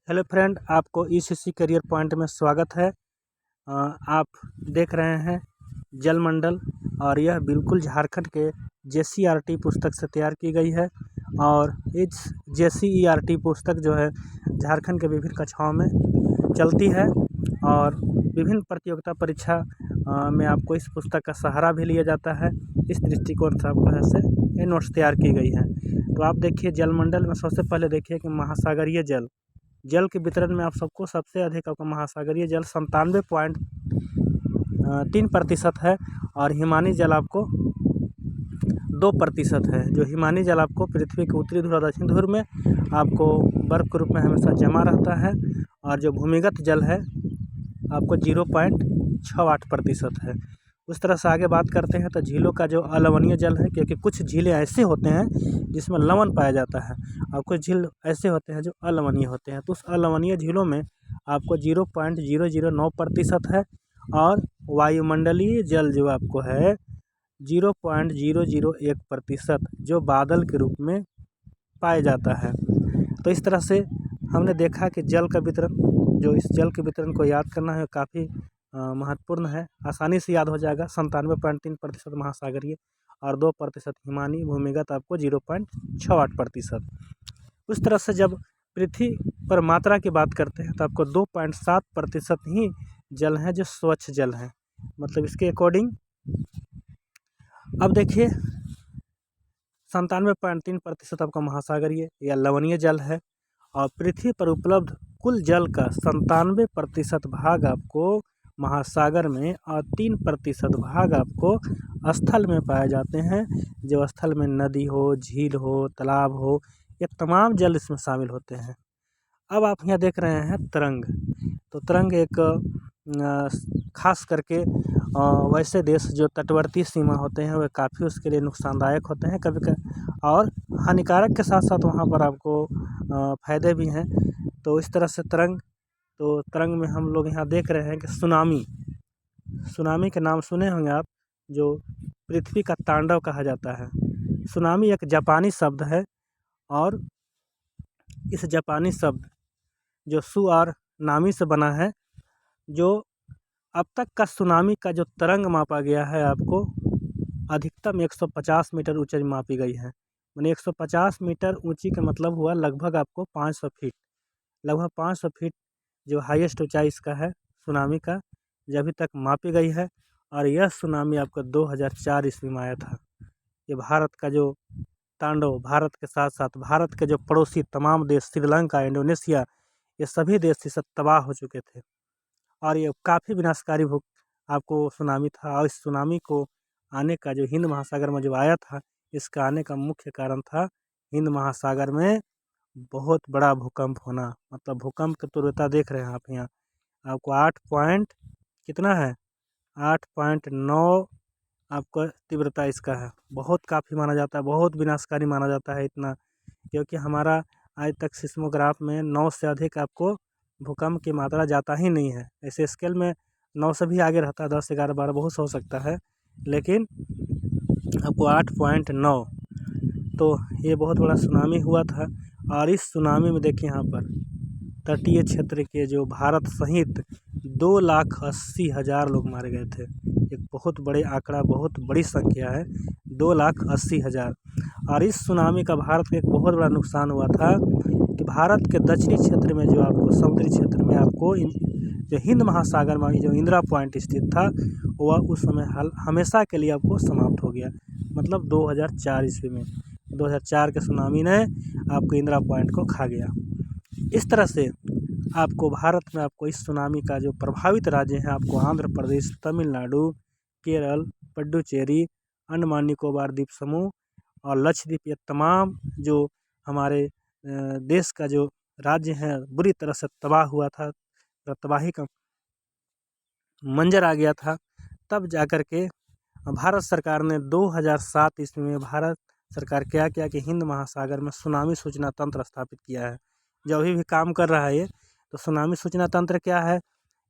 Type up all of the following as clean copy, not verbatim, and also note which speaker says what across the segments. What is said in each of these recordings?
Speaker 1: Hello friend, आपको ECC career point में स्वागत है। आप देख रहे हैं जल मंडल और यह बिल्कुल झारखंड के जेसीईआरटी पुस्तक से तैयार की गई है। और इस जेसीईआरटी पुस्तक जो है झारखंड के विभिन्न कक्षाओं में चलती है और विभिन्न प्रतियोगिता परीक्षा में आपको इस पुस्तक का सहारा भी लिया जाता है। इस दृष्टिकोण से आपको ऐसे ये नोट्स तैयार की गई है। तो आप देखिए जल मंडल में सबसे पहले देखिए कि महासागरीय जल के वितरण में आप सबको सबसे अधिक आपका महासागरीय जल 97.3% है और हिमानी जल आपको 2% है। जो हिमानी जल आपको पृथ्वी के उत्तरी ध्रुव और दक्षिण ध्रुव में आपको बर्फ के रूप में हमेशा जमा रहता है और जो भूमिगत जल है आपको 0.68% है। उस तरह से आगे बात करते हैं तो झीलों का जो अलवणीय जल है, क्योंकि कुछ झीलें ऐसे होते हैं जिसमें लवण पाया जाता है और कुछ झील ऐसे होते हैं जो अलवणीय होते हैं। तो उस अलवणीय झीलों में आपको 0.009% है और वायुमंडलीय जल जो आपको है 0.001% जो बादल के रूप में पाया जाता है। तो इस तरह से हमने देखा कि जल का वितरण, जो इस जल के वितरण को याद करना है काफ़ी महत्वपूर्ण है। आसानी से याद हो जाएगा। 97.3% महासागरीय और 2% हिमानी, भूमिगत आपको 0.68%। उस तरह से जब पृथ्वी पर मात्रा की बात करते हैं तो आपको 2.7% ही जल है जो स्वच्छ जल है, मतलब इसके अकॉर्डिंग। अब देखिए 97.3% आपका महासागरीय या लवणीय जल है और पृथ्वी पर उपलब्ध कुल जल का 97% भाग आपको महासागर में और 3% भाग आपको स्थल में पाए जाते हैं। जो स्थल में नदी हो, झील हो, तालाब हो, ये तमाम जल इसमें शामिल होते हैं। अब आप यहाँ देख रहे हैं तरंग। तो तरंग एक खास करके वैसे देश जो तटवर्ती सीमा होते हैं वे काफ़ी उसके लिए नुकसानदायक होते हैं कभी कभी, और हानिकारक के साथ साथ वहाँ पर आपको फ़ायदे भी हैं। तो इस तरह से तरंग, तो तरंग में हम लोग यहाँ देख रहे हैं कि सुनामी के नाम सुने होंगे आप, जो पृथ्वी का तांडव कहा जाता है। सुनामी एक जापानी शब्द है और इस जापानी शब्द जो सु और नामी से बना है, जो अब तक का सुनामी का जो तरंग मापा गया है आपको अधिकतम 150 मीटर ऊंचाई मापी गई है। माने 150 मीटर ऊंची का मतलब हुआ लगभग आपको 500 फीट, लगभग 500 फीट जो हाईएस्ट ऊंचाई इसका है सुनामी का, जो अभी तक मापी गई है। और यह सुनामी आपको 2004 ईस्वी में आया था। ये भारत का जो तांडव, भारत के साथ साथ भारत के जो पड़ोसी तमाम देश, श्रीलंका, इंडोनेशिया, ये सभी देश इससे तबाह हो चुके थे और ये काफ़ी विनाशकारी आपको सुनामी था। और इस सुनामी को आने का जो हिंद महासागर में जो आया था, इसका आने का मुख्य कारण था हिंद महासागर में बहुत बड़ा भूकंप होना। मतलब भूकंप की तीव्रता देख रहे हैं आप यहाँ, आपको 8 पॉइंट कितना है, 8.9 आपका तीव्रता इसका है। बहुत काफ़ी माना जाता है, बहुत विनाशकारी माना जाता है इतना, क्योंकि हमारा आज तक सिस्मोग्राफ में 9 से अधिक आपको भूकंप की मात्रा जाता ही नहीं है। ऐसे स्केल में 9 से भी आगे रहता है, 10, 11, 12 बहुत हो सकता है, लेकिन आपको 8.9। तो ये बहुत बड़ा सुनामी हुआ था। और इस सुनामी में देखिए यहाँ पर तटीय क्षेत्र के जो भारत सहित 2,80,000 लोग मारे गए थे। एक बहुत बड़े आंकड़ा, बहुत बड़ी संख्या है, 2,80,000। और इस सुनामी का भारत में एक बहुत बड़ा नुकसान हुआ था कि भारत के दक्षिणी क्षेत्र में जो आपको समुद्री क्षेत्र में आपको जो हिंद महासागर में जो इंदिरा पॉइंट स्थित था, वह उस समय हमेशा के लिए आपको समाप्त हो गया। मतलब 2004 ईस्वी में, 2004 के सुनामी ने आपको इंदिरा पॉइंट को खा गया। इस तरह से आपको भारत में आपको इस सुनामी का जो प्रभावित राज्य हैं, आपको आंध्र प्रदेश, तमिलनाडु, केरल, पुडुचेरी, अंडमान निकोबार द्वीप समूह और लक्षद्वीप, ये तमाम जो हमारे देश का जो राज्य हैं बुरी तरह से तबाह हुआ था, तबाही का मंजर आ गया था। तब जाकर के भारत सरकार ने 2007 ईस्वी में भारत सरकार क्या किया कि हिंद महासागर में सुनामी सूचना तंत्र स्थापित किया है, जो अभी भी काम कर रहा है ये। तो सुनामी सूचना तंत्र क्या है?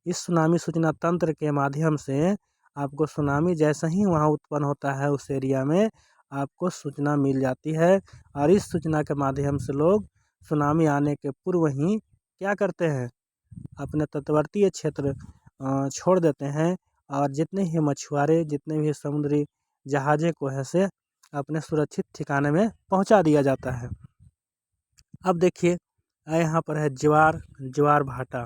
Speaker 1: इस सुनामी सूचना तंत्र के माध्यम से आपको सुनामी जैसे ही वहाँ उत्पन्न होता है उस एरिया में आपको सूचना मिल जाती है और इस सूचना के माध्यम से लोग सुनामी आने के पूर्व ही क्या करते हैं, अपने तटवर्तीय क्षेत्र छोड़ देते हैं और जितने ही मछुआरे, जितने भी समुद्री जहाज़े को है से अपने सुरक्षित ठिकाने में पहुंचा दिया जाता है। अब देखिए यहाँ पर है ज्वार भाटा।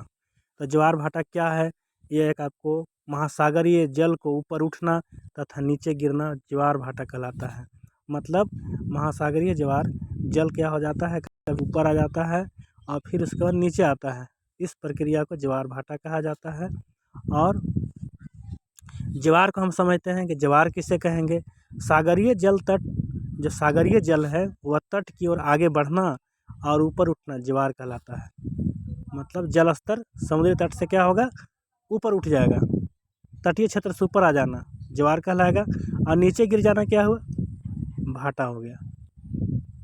Speaker 1: तो ज्वार भाटा क्या है, ये एक आपको महासागरीय जल को ऊपर उठना तथा नीचे गिरना ज्वार भाटा कहलाता है। मतलब महासागरीय ज्वार जल क्या हो जाता है, कभी ऊपर आ जाता है और फिर उसके बाद नीचे आता है। इस प्रक्रिया को ज्वार भाटा कहा जाता है। और ज्वार को हम समझते हैं कि ज्वार किसे कहेंगे, सागरीय जल तट, जो सागरीय जल है वह तट की ओर आगे बढ़ना और ऊपर उठना ज्वार कहलाता है। मतलब जल स्तर समुद्री तट से क्या होगा, ऊपर उठ जाएगा, तटीय क्षेत्र से ऊपर आ जाना ज्वार कहलाएगा, और नीचे गिर जाना क्या हुआ, भाटा हो गया।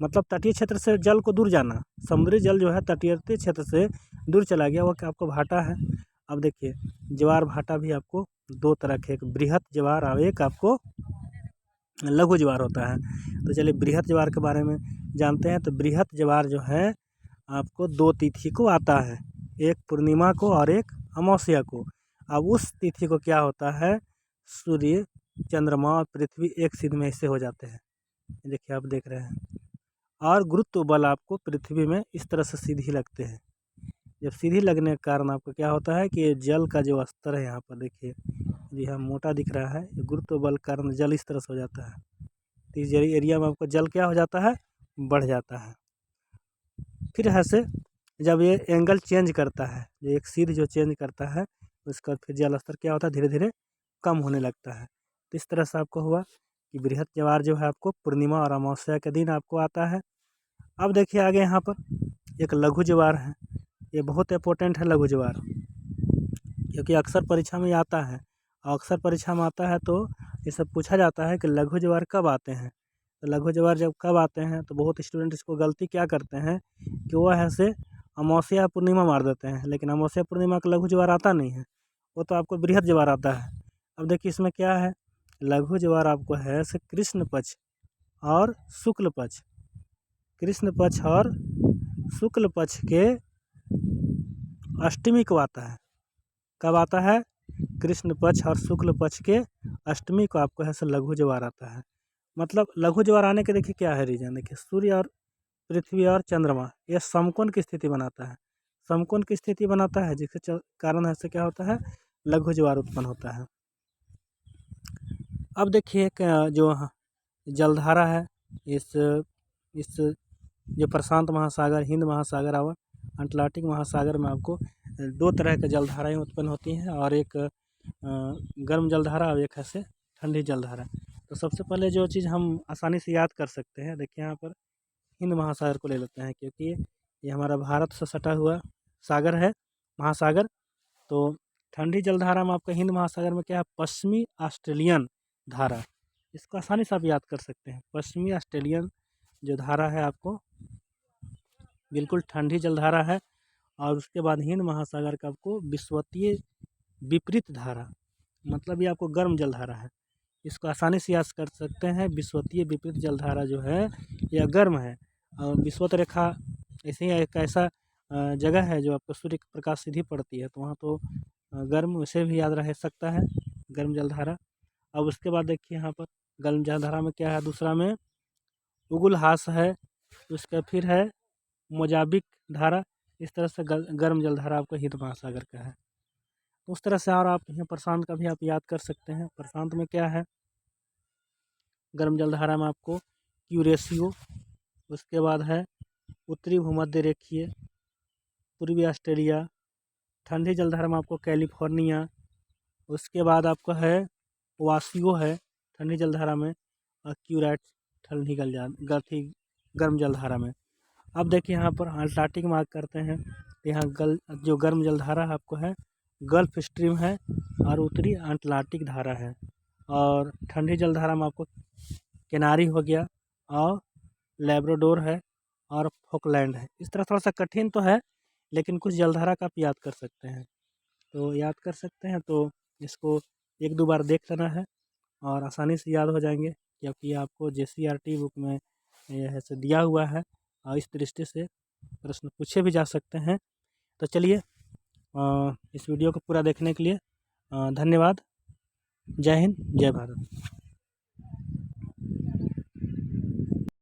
Speaker 1: मतलब तटीय क्षेत्र से जल को दूर जाना, समुद्री जल जो है तटीय क्षेत्र से दूर चला गया, वो आपको भाटा है। अब देखिए ज्वार भाटा भी आपको दो तरह के, एक बृहत ज्वार और एक आपको लघु ज्वार होता है। तो चलिए बृहत ज्वार के बारे में जानते हैं। तो बृहत ज्वार जो है आपको 2 तिथि को आता है, एक पूर्णिमा को और एक अमावस्या को। अब उस तिथि को क्या होता है, सूर्य, चंद्रमा और पृथ्वी एक सिध में ऐसे हो जाते हैं, देखिए आप देख रहे हैं। और गुरुत्व बल आपको पृथ्वी में इस तरह से सीधी लगते हैं। जब सीधी लगने के कारण आपको क्या होता है कि जल का जो स्तर है यहाँ पर देखिए, जी हाँ मोटा दिख रहा है, गुरुत्व बल के कारण जल इस तरह से हो जाता है। तो इस एरिया में आपको जल क्या हो जाता है, बढ़ जाता है। फिर ऐसे जब ये एंगल चेंज करता है, जो एक सीध जो चेंज करता है, उसका बाद फिर जल स्तर क्या होता है, धीरे धीरे कम होने लगता है। तो इस तरह से आपको हुआ कि बृहत ज्वार जो है आपको पूर्णिमा और अमावस्या के दिन आपको आता है। अब देखिए आगे यहाँ पर एक लघु ज्वार है, ये बहुत इंपॉर्टेंट है लघु ज्वार, क्योंकि अक्सर परीक्षा में आता है। और अक्सर परीक्षा में आता है तो ये सब पूछा जाता है कि लघु ज्वार कब आते हैं। तो लघु ज्वार जब कब आते हैं तो बहुत स्टूडेंट इसको गलती क्या करते हैं कि वो ऐसे अमावस्या पूर्णिमा मार देते हैं, लेकिन अमावस्या पूर्णिमा का लघु ज्वार आता नहीं है, वो तो आपको बृहत ज्वार आता है। अब देखिए इसमें क्या है, लघु ज्वार आपको है से कृष्ण पक्ष और शुक्ल पक्ष, कृष्ण पक्ष और शुक्ल पक्ष के अष्टमी को आता है। कब आता है, कृष्ण पक्ष और शुक्ल पक्ष के अष्टमी को आपको ऐसे लघु ज्वार आता है। मतलब लघु ज्वार आने के देखिए क्या है रीजन, देखिए सूर्य और पृथ्वी और चंद्रमा यह समकोण की स्थिति बनाता है, समकोण की स्थिति बनाता है, जिसके कारण ऐसे क्या होता है, लघु ज्वार उत्पन्न होता है। अब देखिए जो जलधारा है, इस जो प्रशांत महासागर, हिंद महासागर और अटलांटिक महासागर में आपको 2 तरह के जलधाराएँ उत्पन्न होती हैं, और एक गर्म जलधारा और एक ऐसे ठंडी जलधारा। तो सबसे पहले जो चीज़ हम आसानी से याद कर सकते हैं, देखिए यहाँ पर हिंद महासागर को ले लेते हैं, क्योंकि ये हमारा भारत से सटा हुआ सागर है, महासागर। तो ठंडी जलधारा में आपका हिंद महासागर में क्या है, पश्चिमी ऑस्ट्रेलियन धारा, इसको आसानी से आप याद कर सकते हैं। पश्चिमी ऑस्ट्रेलियन जो धारा है आपको बिल्कुल ठंडी जलधारा है, और उसके बाद हिंद महासागर का आपको विषुवतीय विपरीत धारा, मतलब ये आपको गर्म जलधारा है, इसको आसानी से याद कर सकते हैं। विषुवतीय विपरीत जलधारा जो है यह गर्म है, और विषुवत रेखा ऐसे ही एक ऐसा जगह है जो आपको सूर्य की प्रकाश सीधी पड़ती है, तो वहाँ तो गर्म उसे भी याद रह सकता है, गर्म जलधारा। अब उसके बाद देखिए यहाँ पर गर्म जलधारा में क्या है, दूसरा में उगुलहास है, उसका फिर है मोजाबिक धारा। इस तरह से गर्म जलधारा आपको हिंद महासागर का है। उस तरह से और आप यहाँ प्रशांत का भी आप याद कर सकते हैं। प्रशांत में क्या है, गर्म जलधारा में आपको क्यूरेशियो, उसके बाद है उत्तरी भूमध्य रेखीय, पूर्वी ऑस्ट्रेलिया। ठंडी जलधारा में आपको कैलिफोर्निया, उसके बाद आपका है वासियो है ठंडी जलधारा में, और क्यूरेट ठंडी गर्म जलधारा में। अब देखिए यहाँ पर अटलांटिक मार्क करते हैं, यहाँ जो गर्म जलधारा आपको है गल्फ स्ट्रीम है, और उत्तरी अटलांटिक धारा है। और ठंडी जलधारा में आपको किनारी हो गया, और लैब्राडोर है, और फॉकलैंड है। इस तरह थोड़ा सा कठिन तो है, लेकिन कुछ जलधारा का आप याद कर सकते हैं। तो याद कर सकते हैं तो इसको 1-2 बार देख लेना है, और आसानी से याद हो जाएंगे, क्योंकि आपको JCERT बुक में यह ऐसे दिया हुआ है, और इस दृष्टि से प्रश्न पूछे भी जा सकते हैं। तो चलिए इस वीडियो को पूरा देखने के लिए धन्यवाद। जय हिंद, जय भारत।